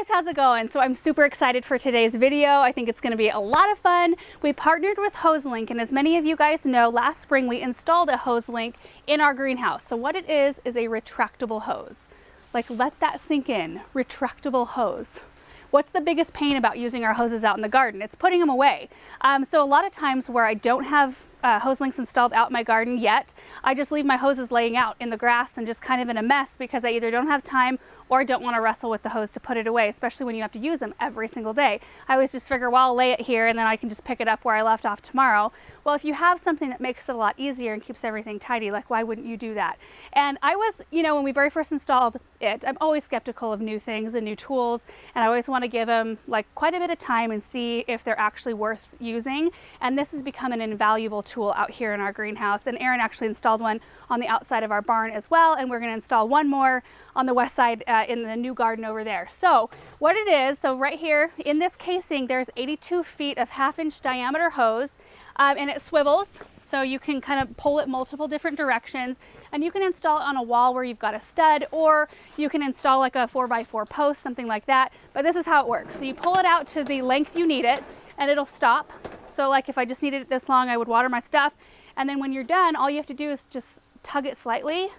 guys, how's it going? So I'm super excited for today's video. I think it's going to be a lot of fun. We partnered with Hoselink, and as many of you guys know, last spring we installed a Hoselink in our greenhouse. So what it is a retractable hose. Like, let that sink in. Retractable hose. What's the biggest pain about using our hoses out in the garden? It's putting them away. So a lot of times where I don't have Hoselinks installed out in my garden yet, I just leave my hoses laying out in the grass and just kind of in a mess because I either don't have time or I don't want to wrestle with the hose to put it away, especially when you have to use them every single day. I always just figure, well, I'll lay it here and then I can just pick it up where I left off tomorrow. Well, if you have something that makes it a lot easier and keeps everything tidy, like, why wouldn't you do that? And I was, when we very first installed it, I'm always skeptical of new things and new tools, and I always want to give them like quite a bit of time and see if they're actually worth using. And this has become an invaluable tool out here in our greenhouse. And Aaron actually installed one on the outside of our barn as well, and we're going to install one more on the west side in the new garden over there. So what it is, so right here in this casing, there's 82 feet of 1/2-inch diameter hose, and it swivels, so you can kind of pull it multiple different directions, and you can install it on a wall where you've got a stud, or you can install like a 4x4 post, something like that. But this is how it works. So you pull it out to the length you need it, and it'll stop. So like if I just needed it this long, I would water my stuff, and then when you're done, all you have to do is just tug it slightly.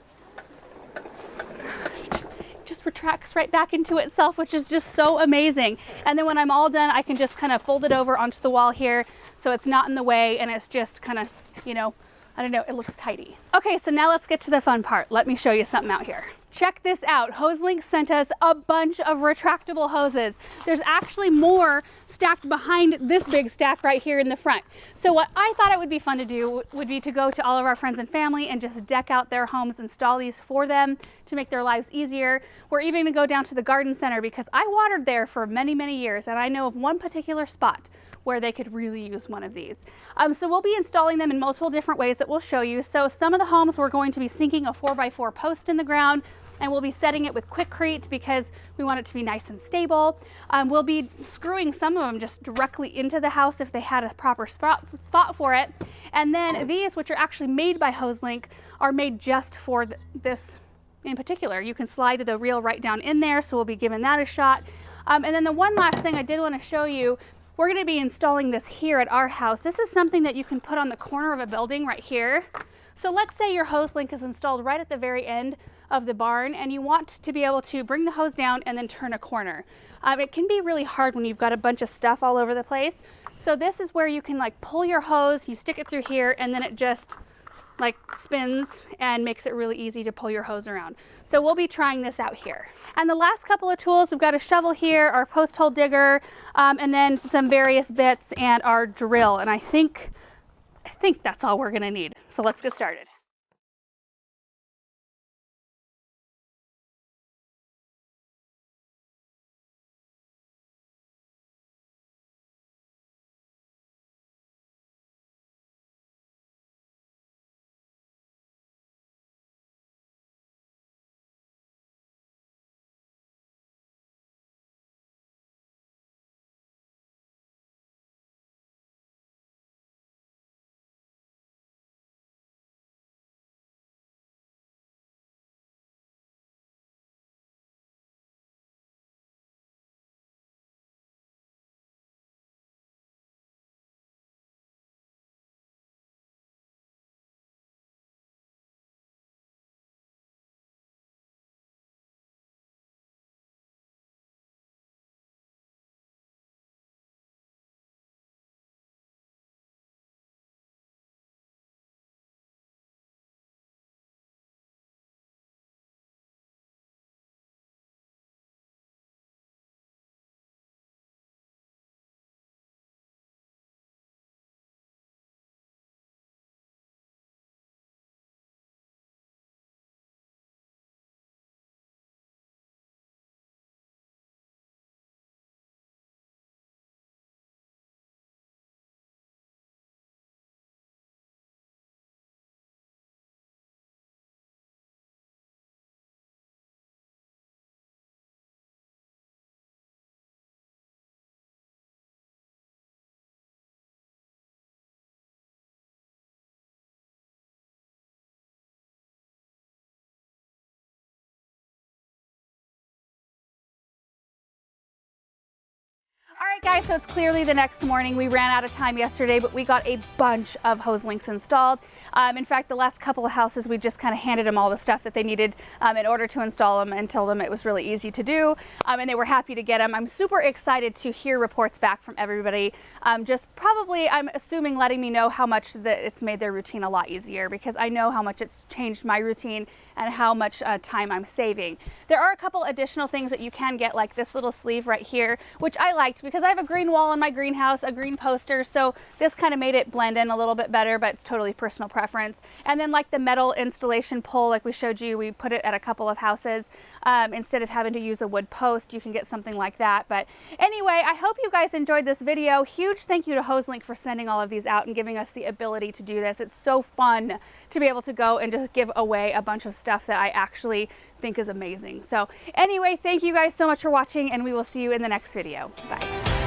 Just retracts right back into itself, which is just so amazing. And then when I'm all done, I can just kind of fold it over onto the wall here so it's not in the way, and it's just kind of, I don't know, it looks tidy. Okay, so now let's get to the fun part. Let me show you something out here. Check this out. Hoselink sent us a bunch of retractable hoses. There's actually more stacked behind this big stack right here in the front. So what I thought it would be fun to do would be to go to all of our friends and family and just deck out their homes, install these for them to make their lives easier. We're even gonna go down to the garden center because I watered there for many, many years, and I know of one particular spot where they could really use one of these. So we'll be installing them in multiple different ways that we'll show you. So some of the homes we're going to be sinking a 4x4 post in the ground, and we'll be setting it with Quikrete because we want it to be nice and stable. We'll be screwing some of them just directly into the house if they had a proper spot for it. And then these, which are actually made by Hoselink, are made just for this in particular. You can slide the reel right down in there, so we'll be giving that a shot. And then the one last thing I did want to show you, we're going to be installing this here at our house. This is something that you can put on the corner of a building right here. So let's say your Hoselink is installed right at the very end of the barn, and you want to be able to bring the hose down and then turn a corner. It can be really hard when you've got a bunch of stuff all over the place. So this is where you can like pull your hose, you stick it through here, and then it just like spins and makes it really easy to pull your hose around. So we'll be trying this out here. And the last couple of tools, we've got a shovel here, our post hole digger, and then some various bits and our drill. And I think that's all we're gonna need. So let's get started. guys, so it's clearly the next morning. We ran out of time yesterday, but we got a bunch of Hoselinks installed. In fact, the last couple of houses, we just kind of handed them all the stuff that they needed in order to install them and told them it was really easy to do, and they were happy to get them. I'm super excited to hear reports back from everybody. Just probably, I'm assuming, letting me know how much it's made their routine a lot easier, because I know how much it's changed my routine and how much time I'm saving. There are a couple additional things that you can get, like this little sleeve right here, which I liked because I have a green wall in my greenhouse, a green poster, so this kind of made it blend in a little bit better, but it's totally personal preference. And then like the metal installation pole, like we showed you, we put it at a couple of houses. Instead of having to use a wood post, you can get something like that. But anyway, I hope you guys enjoyed this video. Huge thank you to Hoselink for sending all of these out and giving us the ability to do this. It's so fun to be able to go and just give away a bunch of stuff that I actually think is amazing. So anyway, thank you guys so much for watching, and we will see you in the next video. Bye.